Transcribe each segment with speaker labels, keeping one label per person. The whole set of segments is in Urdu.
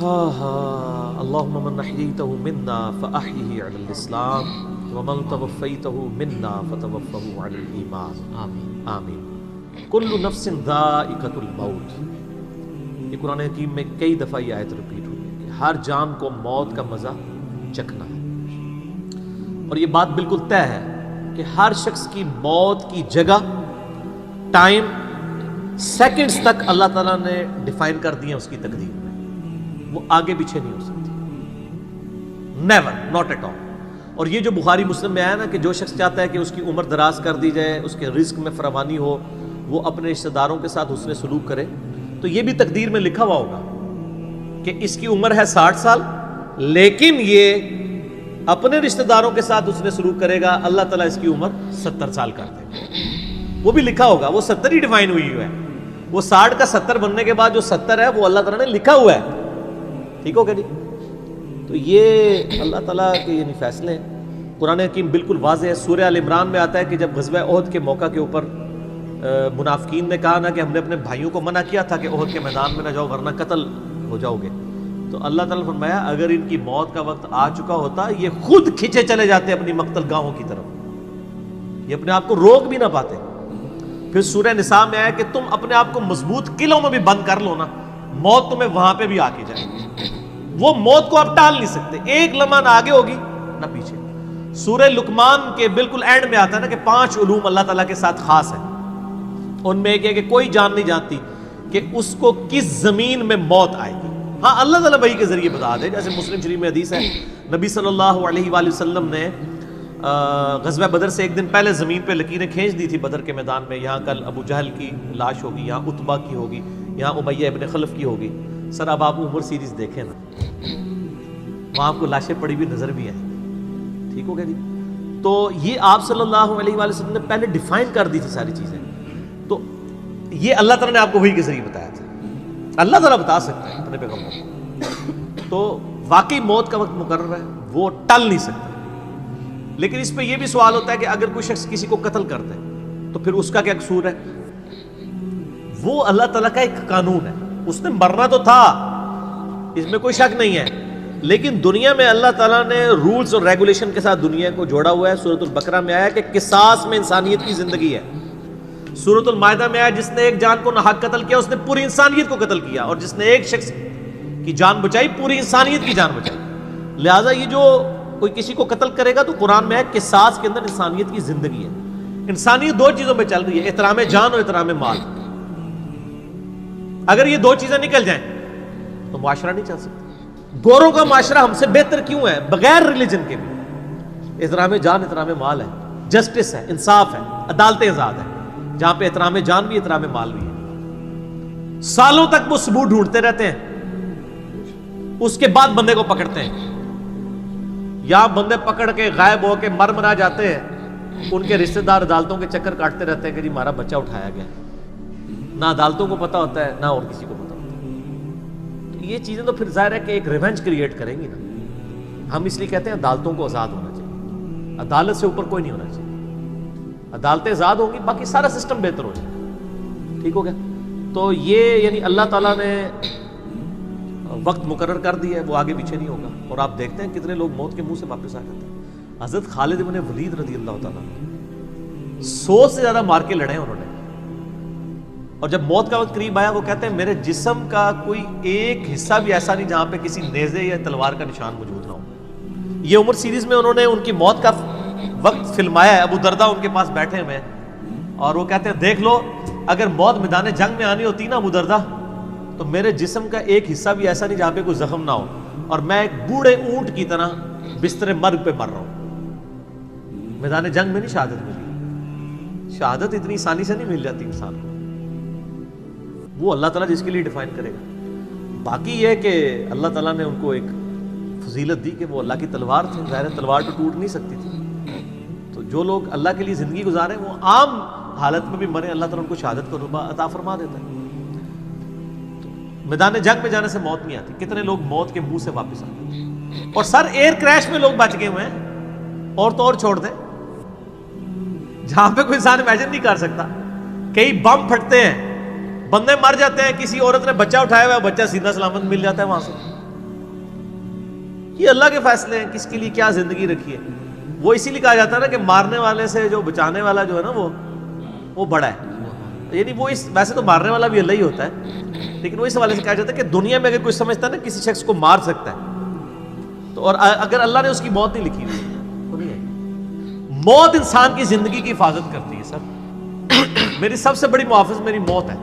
Speaker 1: اللہم من احییتہ منا فاحیہ علی الاسلام ومن توفیتہ منا فتوفہ علی الایمان آمین آمین۔ کل نفس ذائقۃ الموت، یہ قرآن حکیم میں کئی دفعہ یہ آیت ریپیٹ ہوئی ہے کہ ہر جان کو موت کا مزہ چکھنا ہے، اور یہ بات بالکل طے ہے کہ ہر شخص کی موت کی جگہ، ٹائم، سیکنڈز تک اللہ تعالیٰ نے ڈیفائن کر دی ہے اس کی تقدیر میں، وہ آگے پیچھے نہیں ہو سکتی، نیور، ناٹ ایٹ آل۔ اور یہ جو بخاری مسلم میں آیا نا کہ جو شخص چاہتا ہے کہ اس کی عمر دراز کر دی جائے، اس کے رزق میں فراوانی ہو، وہ اپنے رشتہ داروں کے ساتھ حسن سلوک کرے، تو یہ بھی تقدیر میں لکھا ہوا ہوگا کہ اس کی عمر ہے 60 سال، لیکن یہ اپنے رشتہ داروں کے ساتھ حسن سلوک کرے گا، اللہ تعالیٰ اس کی عمر 70 سال کر دے گا، وہ بھی لکھا ہوگا، وہ 70 ہی ڈیفائن ہوئی ہے، وہ 60 کا 70 بننے کے بعد جو 70 ہے وہ اللہ تعالیٰ نے لکھا ہوا ہے، ٹھیک ہو گیا جی؟ تو یہ اللہ تعالیٰ کے یعنی فیصلے ہیں۔ قرآن حکیم بالکل واضح ہے، سورہ آل عمران میں آتا ہے کہ جب غزوہ احد کے موقع کے اوپر منافقین نے کہا نا کہ ہم نے اپنے بھائیوں کو منع کیا تھا کہ احد کے میدان میں نہ جاؤ ورنہ قتل ہو جاؤ گے، تو اللہ تعالیٰ نے فرمایا اگر ان کی موت کا وقت آ چکا ہوتا یہ خود کھینچے چلے جاتے اپنی مقتل گاہوں کی طرف، یہ اپنے آپ کو روک بھی نہ پاتے۔ پھر سورہ نساء میں آیا کہ تم اپنے آپ کو مضبوط قلعوں میں بھی بند کر لو نا، موت تمہیں وہاں پہ بھی آ کے جائے گی، وہ موت کو آپ ٹال نہیں سکتے، ایک لمحہ نہ آگے ہوگی نہ پیچھے۔ سورہ لقمان کے بالکل اینڈ میں آتا ہے نا کہ 5 علوم اللہ تعالیٰ کے ساتھ خاص ہیں، ان میں ایک ہے کہ کوئی جان نہیں جانتی کہ اس کو کس زمین میں موت آئے گی، ہاں اللہ تعالیٰ وحی کے ذریعے بتا دے، جیسے مسلم شریف میں حدیث ہے نبی صلی اللہ علیہ وآلہ وسلم نے غزوہ بدر سے ایک دن پہلے زمین پہ لکیریں کھینچ دی تھی بدر کے میدان میں، یہاں کل ابو جہل کی لاش ہوگی، یہاں عتبہ کی ہوگی، یہاں امیہ ابن خلف کی ہوگی۔ سر اب آپ عمر سیریز دیکھیں نا، وہاں آپ کو لاشیں پڑی ہوئی نظر بھی ہیں، ٹھیک ہو گیا جی؟ تو یہ آپ صلی اللہ علیہ وآلہ وسلم نے پہلے ڈیفائن کر دی تھی ساری چیزیں، تو یہ اللہ تعالیٰ نے آپ کو وحی کے ذریعے بتایا تھا، اللہ تعالیٰ بتا سکتا ہے اپنے پیغمبر کو، تو واقعی موت کا وقت مقرر ہے، وہ ٹل نہیں سکتا۔ لیکن اس پہ یہ بھی سوال ہوتا ہے کہ اگر کوئی شخص کسی کو قتل کر دے تو پھر اس کا کیا قصور ہے؟ وہ اللہ تعالیٰ کا ایک قانون ہے، اس نے مرنا تو تھا، اس میں کوئی شک نہیں ہے، لیکن دنیا میں اللہ تعالیٰ نے رولز اور ریگولیشن کے ساتھ دنیا کو جوڑا ہوا ہے۔ سورۃ البقرہ میں آیا کہ قصاص میں انسانیت کی زندگی ہے، سورۃ المائدہ میں آیا جس نے ایک جان کو ناحق قتل کیا اس نے پوری انسانیت کو قتل کیا، اور جس نے ایک شخص کی جان بچائی پوری انسانیت کی جان بچائی۔ لہٰذا یہ جو کوئی کسی کو قتل کرے گا تو قرآن میں ہے قصاص کے اندر انسانیت کی زندگی ہے۔ انسانیت 2 چیزوں پہ چل رہی ہے، احترام جان اور احترام مال۔ اگر یہ 2 چیزیں نکل جائیں تو معاشرہ نہیں چل سکتا۔ گوروں کا معاشرہ ہم سے بہتر کیوں ہے؟ بغیر ریلیجن کے بھی احترام جان احترام مال ہے، جسٹس ہے، انصاف ہے، عدالت آزاد ہے، جہاں پہ احترام جان بھی احترام مال بھی ہے۔ سالوں تک وہ ثبوت ڈھونڈتے رہتے ہیں، اس کے بعد بندے کو پکڑتے ہیں، یا بندے پکڑ کے غائب ہو کے مر مرا جاتے ہیں، ان کے رشتہ دار عدالتوں کے چکر کاٹتے رہتے ہیں کہ جی ہمارا بچہ اٹھایا گیا، نہ عدالتوں کو پتہ ہوتا ہے نہ اور کسی کو پتہ ہوتا ہے۔ تو یہ چیزیں تو پھر ظاہر ہے کہ ایک ریونج کریٹ کریں گی نا۔ ہم اس لیے کہتے ہیں عدالتوں کو آزاد ہونا چاہیے، عدالت سے اوپر کوئی نہیں ہونا چاہیے، عدالتیں آزاد ہوں گی باقی سارا سسٹم بہتر ہو جائے گا، ٹھیک ہو گیا؟ تو یہ یعنی اللہ تعالیٰ نے وقت مقرر کر دی ہے، وہ آگے پیچھے نہیں ہوگا۔ اور آپ دیکھتے ہیں کتنے لوگ موت کے منہ سے واپس آ جاتے ہیں۔ حضرت خالد بن ولید رضی اللہ تعالیٰ 100 سے زیادہ مار کے لڑے انہوں نے، اور جب موت کا وقت قریب آیا وہ کہتے ہیں میرے جسم کا کوئی ایک حصہ بھی ایسا نہیں جہاں پہ کسی نیزے یا تلوار کا نشان موجود نہ ہو۔ یہ عمر سیریز میں انہوں نے ان کی موت کا وقت فلمایا ہے، ابو دردہ ان کے پاس بیٹھے ہوئے ہیں اور وہ کہتے ہیں دیکھ لو اگر موت میدان جنگ میں آنی ہوتی نا ابو دردہ تو میرے جسم کا ایک حصہ بھی ایسا نہیں جہاں پہ کوئی زخم نہ ہو، اور میں ایک بوڑھے اونٹ کی طرح بستر مرگ پہ مر رہا ہوں۔ میدان جنگ میں نہیں شہادت ملی، شہادت اتنی آسانی سے نہیں مل جاتی انسان کو، وہ اللہ تعالیٰ جس کے لیے ڈیفائن کرے گا۔ باقی یہ ہے کہ اللہ تعالیٰ نے ان کو ایک فضیلت دی کہ وہ اللہ کی تلوار تھے، ظاہر ہے تلوار تو ٹوٹ نہیں سکتی تھی، تو جو لوگ اللہ کے لیے زندگی گزارے وہ عام حالت میں بھی مرے اللہ تعالیٰ ان کو شہادت کا رتبہ عطا فرما دیتا ہے۔ میدان جنگ میں جانے سے موت نہیں آتی، کتنے لوگ موت کے منہ سے واپس آتے ہیں، اور سر ایئر کریش میں لوگ بچ گئے ہوئے ہیں، اور تو اور چھوڑ دیں جہاں پہ کوئی انسان امیجن نہیں کر سکتا، کئی بم پھٹتے ہیں، بندے مر جاتے ہیں، کسی عورت نے بچہ اٹھایا ہوا ہے، بچہ سیدھا سلامت مل جاتا ہے وہاں سے، یہ اللہ کے فیصلے ہیں کس کے لیے کیا زندگی رکھی ہے. وہ اسی لیے کہا جاتا ہے نا کہ مارنے والے سے جو بچانے والا جو ہے نا وہ بڑا ہے. یعنی وہ ویسے تو مارنے والا بھی اللہ ہی ہوتا ہے، لیکن وہ اس حوالے سے کہا جاتا ہے کہ دنیا میں اگر کوئی سمجھتا ہے نا کسی شخص کو مار سکتا ہے تو، اور اگر اللہ نے اس کی موت نہیں لکھی ہوئی تو نہیں ہے. موت انسان کی زندگی کی حفاظت کرتی ہے. سر میری سب سے بڑی محافظ میری موت ہے.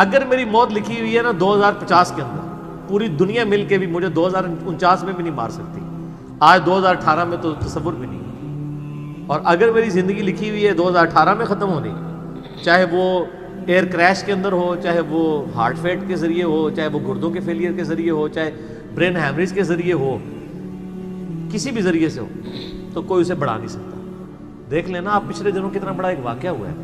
Speaker 1: اگر میری موت لکھی ہوئی ہے نا 2050 کے اندر، پوری دنیا مل کے بھی مجھے 2049 میں بھی نہیں مار سکتی. آج 2018 میں تو تصور بھی نہیں. اور اگر میری زندگی لکھی ہوئی ہے 2018 میں ختم ہونی، چاہے وہ ایئر کریش کے اندر ہو، چاہے وہ ہارٹ فیٹ کے ذریعے ہو، چاہے وہ گردوں کے فیلئر کے ذریعے ہو، چاہے برین ہیمریج کے ذریعے ہو، کسی بھی ذریعے سے ہو، تو کوئی اسے بڑھا نہیں سکتا. دیکھ لینا آپ پچھلے دنوں کتنا بڑا ایک واقعہ ہوا ہے.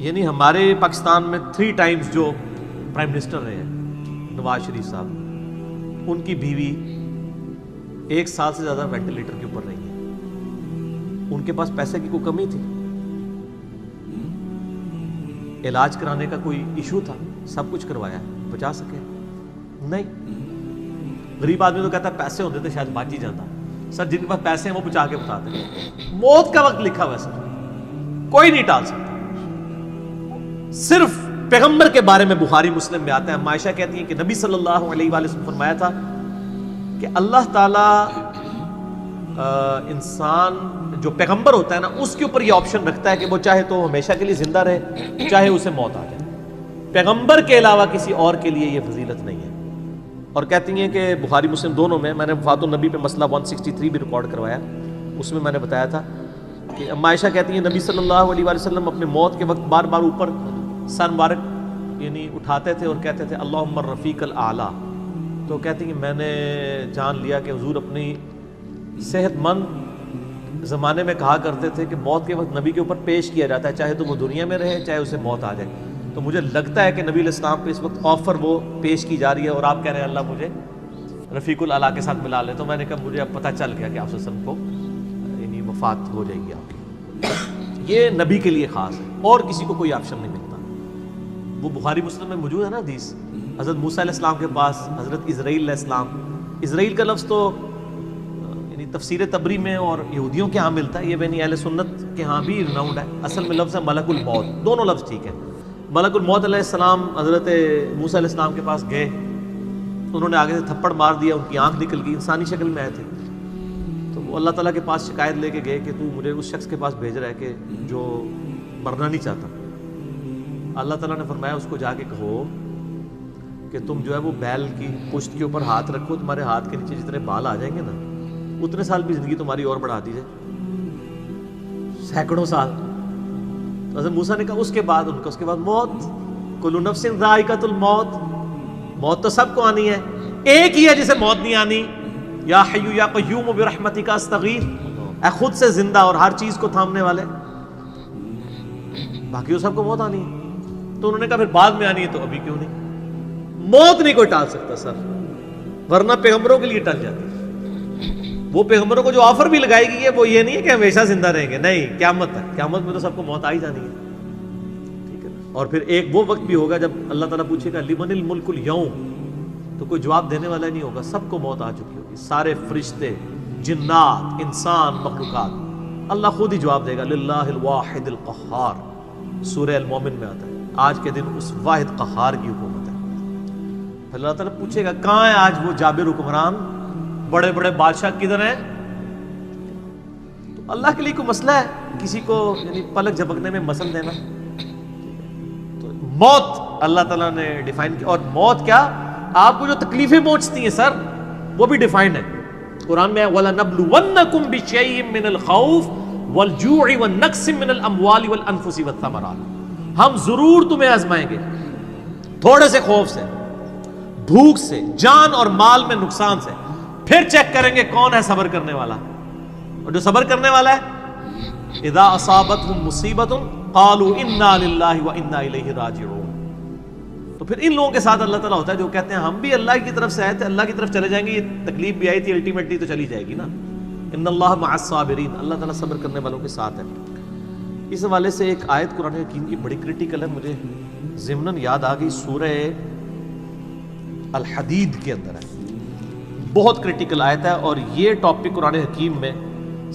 Speaker 1: یعنی ہمارے پاکستان میں 3 ٹائمز جو پرائم منسٹر رہے ہیں نواز شریف صاحب، ان کی بیوی 1 سال سے زیادہ وینٹیلیٹر کے اوپر رہی ہے. ان کے پاس پیسے کی کوئی کمی تھی؟ علاج کرانے کا کوئی ایشو تھا؟ سب کچھ کروایا، بچا سکے؟ نہیں. غریب آدمی تو کہتا ہے پیسے ہوتے تھے شاید بچ ہی جاتا. سر جن کے پاس پیسے ہیں وہ بچا کے بتاتے ہیں. موت کا وقت لکھا ہوا ہے سر، کوئی نہیں ٹال سکتا. صرف پیغمبر کے بارے میں بخاری مسلم میں آتا ہے، عائشہ کہتی ہیں کہ نبی صلی اللہ علیہ وآلہ وسلم فرمایا تھا کہ اللہ تعالیٰ انسان جو پیغمبر ہوتا ہے نا اس کے اوپر یہ آپشن رکھتا ہے کہ وہ چاہے تو ہمیشہ کے لیے زندہ رہے، چاہے اسے موت آ جائے. پیغمبر کے علاوہ کسی اور کے لیے یہ فضیلت نہیں ہے. اور کہتی ہیں کہ بخاری مسلم دونوں میں نے وفات النبی پہ مسئلہ 163 بھی ریکارڈ کروایا، اس میں نے بتایا تھا کہ عائشہ کہتی ہیں نبی صلی اللہ علیہ وآلہ وسلم اپنے موت کے وقت بار بار اوپر سر مبارک یعنی اٹھاتے تھے اور کہتے تھے اللہم الرفیق الاعلیٰ. تو کہتی ہیں میں نے جان لیا کہ حضور اپنی صحت مند زمانے میں کہا کرتے تھے کہ موت کے وقت نبی کے اوپر پیش کیا جاتا ہے، چاہے تو وہ دنیا میں رہے چاہے اسے موت آ جائے. تو مجھے لگتا ہے کہ نبی علیہ السلام پہ اس وقت آفر وہ پیش کی جا رہی ہے اور آپ کہہ رہے ہیں اللہ مجھے رفیق الاعلیٰ کے ساتھ ملا لے. تو میں نے کہا مجھے اب پتہ چل گیا کہ آپ صلی اللہ علیہ وسلم کو یعنی وفات ہو جائے گی آپ کی. یہ نبی کے لیے خاص ہے اور کسی کو کوئی آپشن نہیں ملتا. وہ بخاری مسلم میں موجود ہے نا حدیث، حضرت موسیٰ علیہ السلام کے پاس حضرت اسرائیل علیہ السلام. اسرائیل کا لفظ تو یعنی تفسیر طبری میں اور یہودیوں کے ہاں ملتا ہے، یہ بنی اہل سنت کے ہاں بھی رناؤنڈ ہے. اصل میں لفظ ہے ملک الموت. دونوں لفظ ٹھیک ہے. ملک الموت علیہ السلام حضرت موسیٰ علیہ السلام کے پاس گئے، انہوں نے آگے سے تھپڑ مار دیا، ان کی آنکھ نکل گئی، انسانی شکل میں آئے تھے. تو وہ اللہ تعالیٰ کے پاس شکایت لے کے گئے کہ تو مجھے اس شخص کے پاس بھیج رہا ہے کہ جو مرنا نہیں چاہتا. اللہ تعالیٰ نے فرمایا اس کو جا کے کہو کہ تم جو ہے وہ بیل کی پشت کے اوپر ہاتھ رکھو، تمہارے ہاتھ کے نیچے جتنے بال آ جائیں گے نا اتنے سال بھی زندگی تمہاری اور بڑھا دی جائے، سینکڑوں سال. تو حضرت موسیٰ نے کہا اس کے بعد موت. کل نفس ذائقۃ الموت، موت تو سب کو آنی ہے، ایک ہی ہے جسے موت نہیں آنی. یا حی یا قیوم برحمتک استغیث، اے خود سے زندہ اور ہر چیز کو تھامنے والے، باقی وہ سب کو موت آنی ہے. تو انہوں نے کہا پھر بعد میں آنی ہے تو ابھی کیوں نہیں؟ موت نہیں کوئی ٹال سکتا سر، ورنہ پیغمبروں کے لیے ٹل جاتی. وہ پیغمبروں کو جو آفر بھی لگائی گئی ہے وہ یہ نہیں ہے کہ ہمیشہ زندہ رہیں گے، نہیں، قیامت ہے، قیامت میں تو سب کو موت آ ہی جانی ہے. ٹھیک ہے. اور پھر ایک وہ وقت بھی ہوگا جب اللہ تعالیٰ پوچھے گا لمن الملک اليوم، تو کوئی جواب دینے والا نہیں ہوگا، سب کو موت آ چکی ہوگی. سارے فرشتے، جنات، انسان، مخلوقات، اللہ خود ہی جواب دے گا للہ الواحد القہار. سورہ المومن میں آتا ہے آج کے دن اس واحد قہار کی حکومت ہے. پھر اللہ تعالیٰ پوچھے گا کہاں ہے آج وہ جابر حکمران، بڑے بڑے بادشاہ کدھر ہیں؟ تو اللہ کے لیے کوئی مسئلہ ہے کسی کو یعنی پلک جھپکنے میں مسل دینا؟ تو موت اللہ تعالیٰ نے ڈیفائن کی. اور موت کیا، آپ کو جو تکلیفیں پہنچتی ہیں سر وہ بھی ڈیفائنڈ ہے. قرآن میں وَلَنَبْلُوَنَّكُمْ بِشَيْءٍ مِّنَ الْخَوْفِ وَالْجُوعِ وَالنَّقْصِ مِّنَ الْأَمْوَالِ وَالْأَنفُسِ وَالثَّمَرَاتِ. ہم ضرور تمہیں آزمائیں گے تھوڑے سے خوف سے، بھوک سے، جان اور مال میں نقصان سے. پھر چیک کریں گے کون ہے صبر کرنے والا. اور جو صبر کرنے والا ہے اذا اصابتهم مصیبت قالوا انا للہ وانا الیہ راجعون. تو پھر ان لوگوں کے ساتھ اللہ تعالیٰ ہوتا ہے جو کہتے ہیں ہم بھی اللہ کی طرف سے آئے تھے، اللہ کی طرف چلے جائیں گے، یہ تکلیف بھی آئی تھی الٹیمیٹلی تو چلی جائے گی نا. ان اللہ مع الصابرین، اللہ تعالیٰ صبر کرنے والوں کے ساتھ ہے. اس حوالے سے ایک آیت قرآن حکیم کی بڑی کریٹیکل ہے، مجھے ضمناً یاد آ گئی، سورہ الحدید کے اندر ہے. بہت کرٹیکل آیت ہے، اور یہ ٹاپک قرآن حکیم میں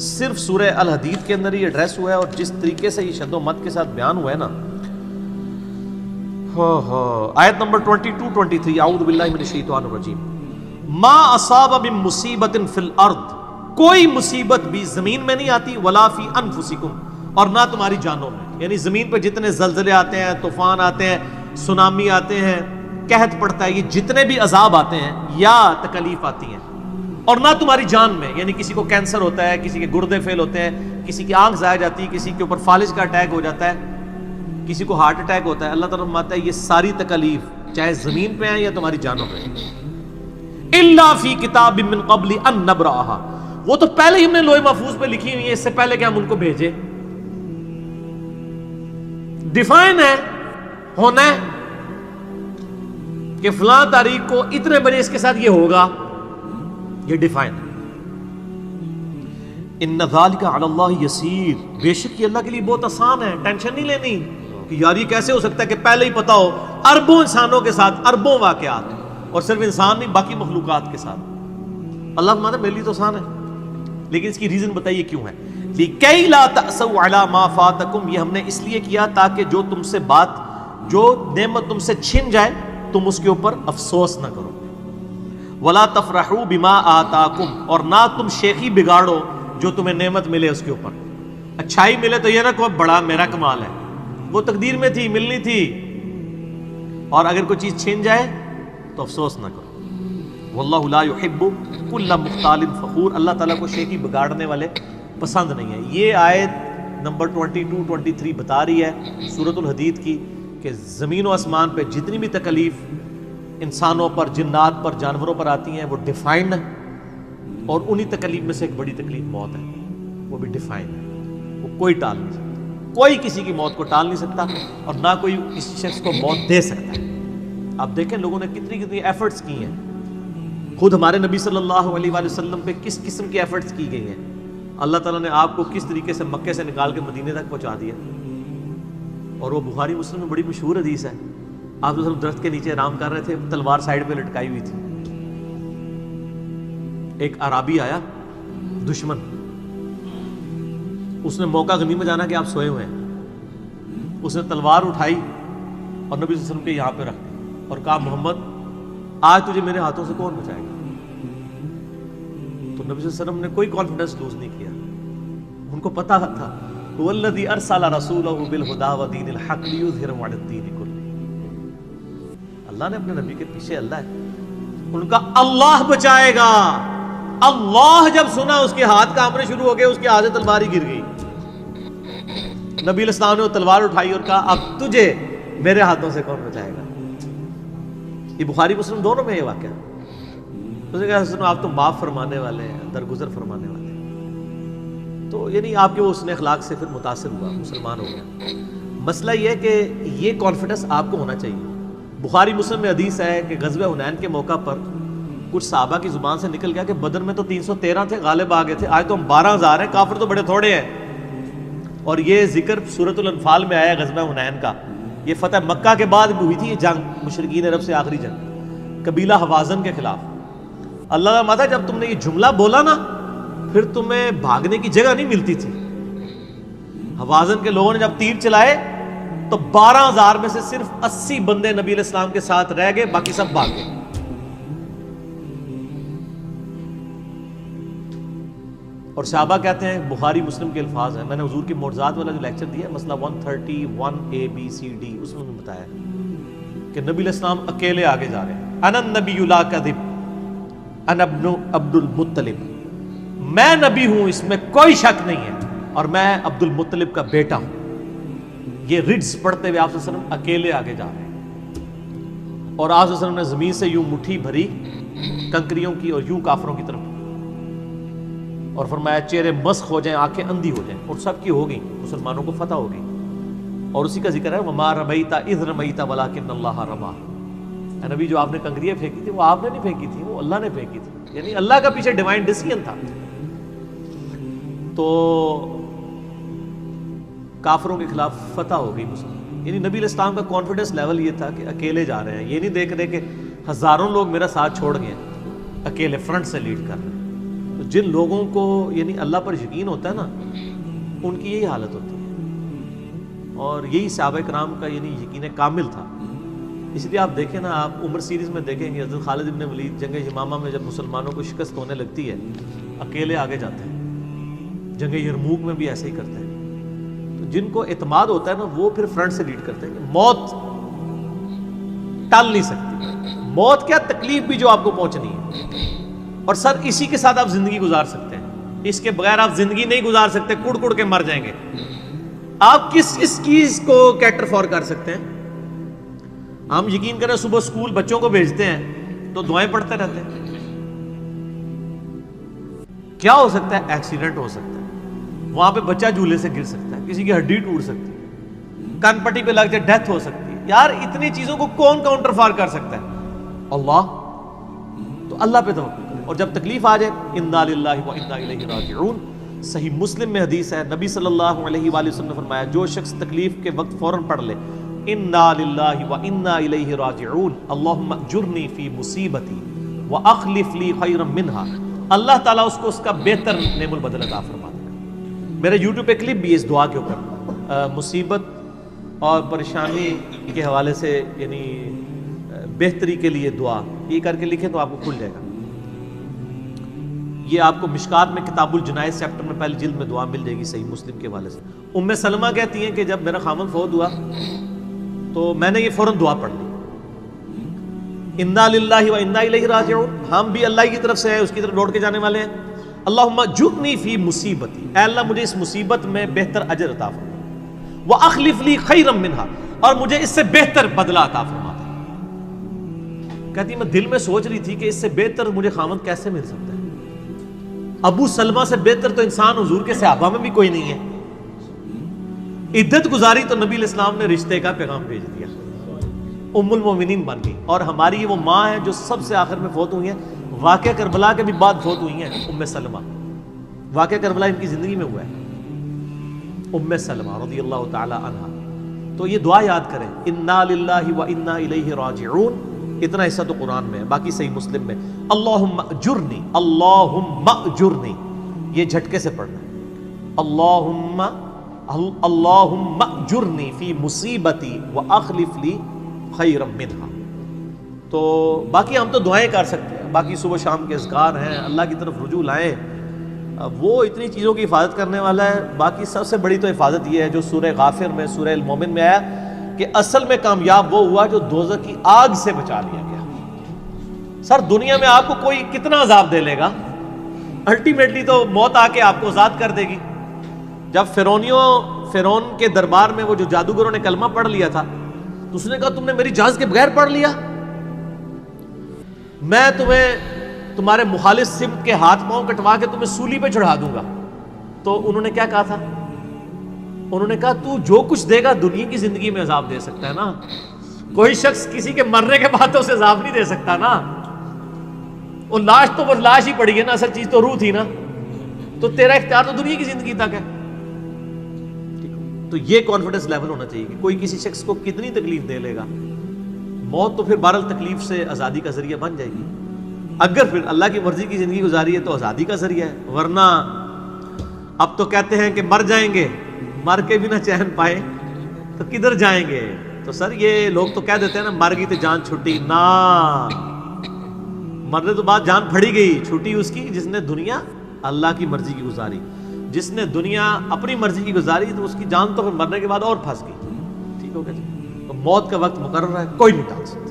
Speaker 1: صرف سورہ الحدید کے اندر ہی ایڈریس ہوا ہے، اور جس طریقے سے یہ شد و مت کے ساتھ بیان ہوا ہے نا، آیت نمبر 22-23، اعوذ باللہ من الشیطان الرجیم، ما اصاب من مصیبت فی الارض، کوئی مصیبت بھی زمین میں نہیں آتی، ولا فی انفسکم، اور نہ تمہاری جانوں میں، یعنی زمین پہ جتنے زلزلے آتے ہیں، طوفان آتے ہیں، سونامی آتے ہیں، قحط پڑتا ہے، یہ جتنے بھی عذاب آتے ہیں یا تکلیف آتی ہیں، اور نہ تمہاری جان میں، یعنی کسی کو کینسر ہوتا ہے، کسی کے گردے فیل ہوتے ہیں، کسی کی آنکھ ضائع جاتی ہے، کسی کے اوپر فالج کا اٹیک ہو جاتا ہے، کسی کو ہارٹ اٹیک ہوتا ہے، اللہ تعالیٰ فرماتا ہے یہ ساری تکلیف چاہے زمین پہ ہیں یا تمہاری جانوں پہ، الا فی کتاب من قبل ان نبرأها، وہ تو پہلے ہی ہم نے لوح محفوظ پہ لکھی ہوئی ہے، اس سے پہلے کہ ہم ان کو بھیجے، ڈیفائن ہے، ہونا ہے کہ فلاں تاریخ کو اتنے بجے اس کے ساتھ یہ ہوگا، یہ ڈیفائن ہے۔ ان ذالک علی اللہ یسیر، بے شک یہ اللہ کے لیے بہت آسان ہے، ٹینشن نہیں لینی کہ یار یہ کیسے ہو سکتا ہے کہ پہلے ہی پتا ہو، اربوں انسانوں کے ساتھ اربوں واقعات، اور صرف انسان نہیں باقی مخلوقات کے ساتھ، اللہ فرماتا ہے میرے لیے تو آسان ہے، لیکن اس کی ریزن بتائیے کیوں ہے، لِكَيْ لَا تَأْسَوْا عَلَى مَا فَاتَكُمْ، یہ ہم نے اس لیے کیا تاکہ جو تم سے بات، جو نعمت تم سے چھن جائے تم اس کے اوپر افسوس نہ کرو، وَلَا تَفْرَحُوا بِمَا آتَاكُمْ، اور نہ تم شیخی بگاڑو جو تمہیں نعمت ملے اس کے اوپر، اچھائی ملے تو یہ نہ کہو بڑا میرا کمال ہے، وہ تقدیر میں تھی، ملنی تھی، اور اگر کوئی چیز چھن جائے تو افسوس نہ کرو، واللہ لا يحب كل مختال فخور، اللہ تعالیٰ کو شیخی بگاڑنے والے پسند نہیں ہے۔ یہ آیت نمبر 22-23 بتا رہی ہے سورۃ الحدید کی کہ زمین و آسمان پہ جتنی بھی تکلیف انسانوں پر، جنات پر، جانوروں پر آتی ہیں وہ ڈیفائنڈ ہے، اور انہی تکلیف میں سے ایک بڑی تکلیف موت ہے، وہ بھی ڈیفائنڈ ہے، وہ کوئی ٹال نہیں سکتا، کوئی کسی کی موت کو ٹال نہیں سکتا، اور نہ کوئی کسی شخص کو موت دے سکتا ہے۔ آپ دیکھیں لوگوں نے کتنی ایفرٹس کی ہیں، خود ہمارے نبی صلی اللہ علیہ وآلہ وسلم پہ کس قسم کی ایفرٹس کی گئی ہیں، اللہ تعالیٰ نے آپ کو کس طریقے سے مکے سے نکال کے مدینے تک پہنچا دیا، اور وہ بخاری مسلم میں بڑی مشہور حدیث ہے، آپ تو صرف درخت کے نیچے آرام کر رہے تھے، تلوار سائیڈ پہ لٹکائی ہوئی تھی، ایک عرابی آیا دشمن، اس نے موقع غنیمت جانا کہ آپ سوئے ہوئے ہیں، اس نے تلوار اٹھائی اور نبی صلی اللہ علیہ وسلم کے یہاں پہ رکھ دی اور کہا محمد آج تجھے میرے ہاتھوں سے کون بچائے گا؟ تو نبی صلی اللہ علیہ وسلم نے کوئی کانفیڈنس لوز نہیں کیا، ان کو پتا تھا والذی ارسل رسولہ بالہدی ودین الحق لیظہرہ علی الدین کلہ، اللہ نے اپنے نبی کے پیچھے اللہ ہے، ان کا اللہ بچائے گا، اللہ جب سنا اس کے ہاتھ کانپنے شروع ہو گئے، اس کے ہاتھ سے تلوار ہی گر گئی، نبی علیہ السلام نے وہ تلوار اٹھائی اور کہا اب تجھے میرے ہاتھوں سے کون بچائے گا؟ یہ بخاری مسلم دونوں میں یہ واقعہ، اس نے کہا آپ تو معاف فرمانے والے ہیں، درگزر فرمانے والے ہیں، تو یعنی آپ کے وہ حسن اخلاق سے پھر متاثر ہوا، مسلمان ہو گیا۔ مسئلہ یہ ہے کہ یہ کانفیڈنس آپ کو ہونا چاہیے۔ بخاری مسلم میں حدیث ہے کہ غزوہ حنین کے موقع پر کچھ صحابہ کی زبان سے نکل گیا کہ بدر میں تو 313 تھے، غالب آ گئے تھے، آج تو ہم 12,000 ہیں، کافر تو بڑے تھوڑے ہیں، اور یہ ذکر سورۃ الانفال میں آیا غزوہ حنین کا، یہ فتح مکہ کے بعد بھی ہوئی تھی یہ جنگ، مشرکین عرب سے آخری جنگ قبیلہ حوازن کے خلاف۔ اللہ کا ماتا جب تم نے یہ جملہ بولا نا پھر تمہیں بھاگنے کی جگہ نہیں ملتی تھی، حوازن کے لوگوں نے جب تیر چلائے تو 12,000 میں سے صرف 80 بندے نبی علیہ السلام کے ساتھ رہ گئے، باقی سب بھاگ گئے۔ اور صحابہ کہتے ہیں، بخاری مسلم کے الفاظ ہیں، میں نے حضور کی معجزات والا جو لیکچر دیا ہے مسئلہ 131 ABCD اس میں بتایا کہ نبی علیہ السلام اکیلے آگے جا رہے ہیں، انا النبی لا کذب انا ابن عبد المطلب، میں نبی ہوں اس میں کوئی شک نہیں ہے، اور میں عبد المطلب کا بیٹا ہوں۔ یہ رڈز پڑھتے ہوئے آپ صلی اللہ علیہ وسلم اکیلے آگے جا رہے ہیں، اور آپ صلی اللہ علیہ وسلم نے زمین سے یوں مٹھی بھری کنکریوں کی اور یوں کافروں کی طرف، اور فرمایا چہرے مسخ ہو جائیں، آنکھیں اندھی ہو جائیں، اور سب کی ہو گئی، مسلمانوں کو فتح ہو گئی، اور اسی کا ذکر ہے وما رمیت اذ رمیت ولکن اللہ رمی، اے نبی جو آپ نے کنکریاں پھینکی تھی وہ آپ نے نہیں پھینکی تھی، وہ اللہ نے پھینکی تھی، یعنی اللہ کا پیچھے ڈیوائن ڈیسیژن تھا۔ تو کافروں کے خلاف فتح ہو گئی مسلم، یعنی نبی علیہ السلام کا کانفیڈنس لیول یہ تھا کہ اکیلے جا رہے ہیں، یہ نہیں دیکھ رہے کہ ہزاروں لوگ میرا ساتھ چھوڑ گئے ہیں، اکیلے فرنٹ سے لیڈ کر رہے ہیں. تو جن لوگوں کو یعنی اللہ پر یقین ہوتا ہے نا، ان کی یہی حالت ہوتی ہے، اور یہی صحابہ کرام کا یعنی یقین کامل تھا. اس لیے آپ دیکھیں نا، آپ عمر سیریز میں دیکھیں گے حضرت خالد ابن ولید جنگ یمامہ میں جب مسلمانوں کو شکست ہونے لگتی ہے اکیلے آگے جاتے ہیں. جنگ یرموک میں بھی ایسے ہی کرتے ہیں. تو جن کو اعتماد ہوتا ہے نا وہ پھر فرنٹ سے لیڈ کرتے ہیں کہ موت ٹال نہیں سکتی. موت کیا، تکلیف بھی جو آپ کو پہنچنی ہے، اور سر اسی کے ساتھ آپ زندگی گزار سکتے ہیں. اس کے بغیر آپ زندگی نہیں گزار سکتے، کڑ کڑ کے مر جائیں گے. آپ کس چیز کو کیٹر فور کر سکتے ہیں؟ ہم یقین کریں صبح سکول بچوں کو بھیجتے ہیں تو دعائیں پڑھتے رہتے ہیں. کیا ہو سکتا ہے؟ ایکسیڈنٹ ہو سکتا ہے، وہاں پہ بچہ جھولے سے گر سکتا ہے، کسی کی ہڈی ٹوٹ سکتی ہے، کان پٹی پہ لگ جائے ڈیتھ ہو سکتی ہے. یار اتنی چیزوں کو کون کاؤنٹر فار کر سکتا ہے؟ اللہ. تو اللہ پہ توکل کریں، اور جب تکلیف آ جائے انا للہ و انا الیہ راجعون. صحیح مسلم میں حدیث ہے، نبی صلی اللہ علیہ وآلہ وسلم نے فرمایا جو شخص تکلیف کے وقت فوراً پڑھ لے انا للہ و انا الیہ راجعون اللہم اجرنی فی مصیبتی واخلف لی خیرا منہا، اللہ تعالیٰ اس کو اس کا بہتر نعم البدل عطا فرماتا ہے. میرے یوٹیوب پہ کلپ بھی ہے اس دعا کے اوپر، مصیبت اور پریشانی کے حوالے سے یعنی بہتری کے لیے دعا، یہ کر کے لکھیں تو آپ کو کھل جائے گا. یہ آپ کو مشکات میں کتاب الجنائز چیپٹر میں پہلی جلد میں دعا مل جائے گی صحیح مسلم کے حوالے سے. ام سلمہ کہتی ہیں کہ جب میرا خامن فوت ہوا تو میں نے یہ فوراً دعا پڑھ لی، انا للہ و انا الیہ راجعون، ہم بھی اللہ کی طرف سے ہیں، اس کی طرف لوٹ کے جانے والے ہیں. اللہم اجرنی فی مصیبتی، اے اللہ مجھے اس مصیبت میں بہتر اجر عطا فرما، واخلف لی خیرا منہا، اور مجھے اس سے بہتر بدلہ عطا فرما. کہتی میں دل میں سوچ رہی تھی کہ اس سے بہتر مجھے خامد کیسے مل سکتا ہے؟ ابو سلمہ سے بہتر تو انسان حضور کے صحابہ میں بھی کوئی نہیں ہے. عدت گزاری تو نبی علیہ السلام نے رشتے کا پیغام بھیج دیا، ام المومنین بن گئی. اور ہماری وہ ماں ہے جو سب سے آخر میں فوت ہوئی ہیں، واقعہ کربلا کے بھی بعد فوت ہوئی ہیں، ام سلمہ. واقعہ کربلا ان کی زندگی میں ہوا ہے، ام سلمہ رضی اللہ تعالی عنہا. تو یہ دعا یاد کریں، انا للہ و انا الیہ راجعون. اتنا حصہ تو قرآن میں ہے، باقی صحیح مسلم میں اللہم اجرنی، اللہم اجرنی، یہ جھٹکے سے پڑھنا ہے. اللہم اجرنی فی مصیبتی واخلف لی خیرا منہا. تو باقی ہم تو دعائیں کر سکتے ہیں، باقی صبح شام کے اذکار ہیں، اللہ کی طرف رجوع لائیں، وہ اتنی چیزوں کی حفاظت کرنے والا ہے. باقی سب سے بڑی تو حفاظت یہ ہے جو سورہ غافر میں سورہ المومن میں آیا کہ اصل میں کامیاب وہ ہوا جو دوزخ کی آگ سے بچا لیا گیا. سر دنیا میں آپ کو کوئی کتنا عذاب دے لے گا، الٹیمیٹلی تو موت آ کے آپ کو آزاد کر دے گی. جب فرعون کے دربار میں وہ جو جادوگروں نے کلمہ پڑھ لیا تھا تو اس نے کہا تم نے میری اجازت کے بغیر پڑھ لیا، میں تمہیں تمہارے مخالف سمت کے ہاتھ پاؤں کٹوا کے تمہیں سولی پہ چڑھا دوں گا. تو انہوں نے کیا کہا تھا؟ انہوں نے کہا تو جو کچھ دے گا دنیا کی زندگی میں عذاب دے سکتا ہے نا، کوئی شخص کسی کے مرنے کے بعد تو اسے عذاب نہیں دے سکتا نا. وہ لاش تو وہ لاش ہی پڑی ہے نا، اصل چیز تو روح تھی نا. تو تیرا اختیار تو دنیا کی زندگی تک ہے. تو یہ کانفیڈنس لیول ہونا چاہیے کہ کوئی کسی شخص کو کتنی تکلیف دے لے گا، موت تو پھر بہرحال تکلیف سے آزادی کا ذریعہ بن جائے گی. اگر پھر اللہ کی مرضی کی زندگی گزاری ہے تو آزادی کا ذریعہ ہے، ورنہ اب تو کہتے ہیں کہ مر جائیں گے، مر کے بھی نہ چین پائے تو کدھر جائیں گے. تو سر یہ لوگ تو کہہ دیتے ہیں نا مر گئی تو جان چھٹی، نہ، مرنے تو بعد جان پھڑی گئی، چھٹی اس کی جس نے دنیا اللہ کی مرضی کی گزاری. جس نے دنیا اپنی مرضی کی گزاری تو اس کی جان تو پھر مرنے کے بعد اور پھنس گئی. ٹھیک ہو گیا جی. تو موت کا وقت مقرر ہے، کوئی نہیں ٹال سکتا.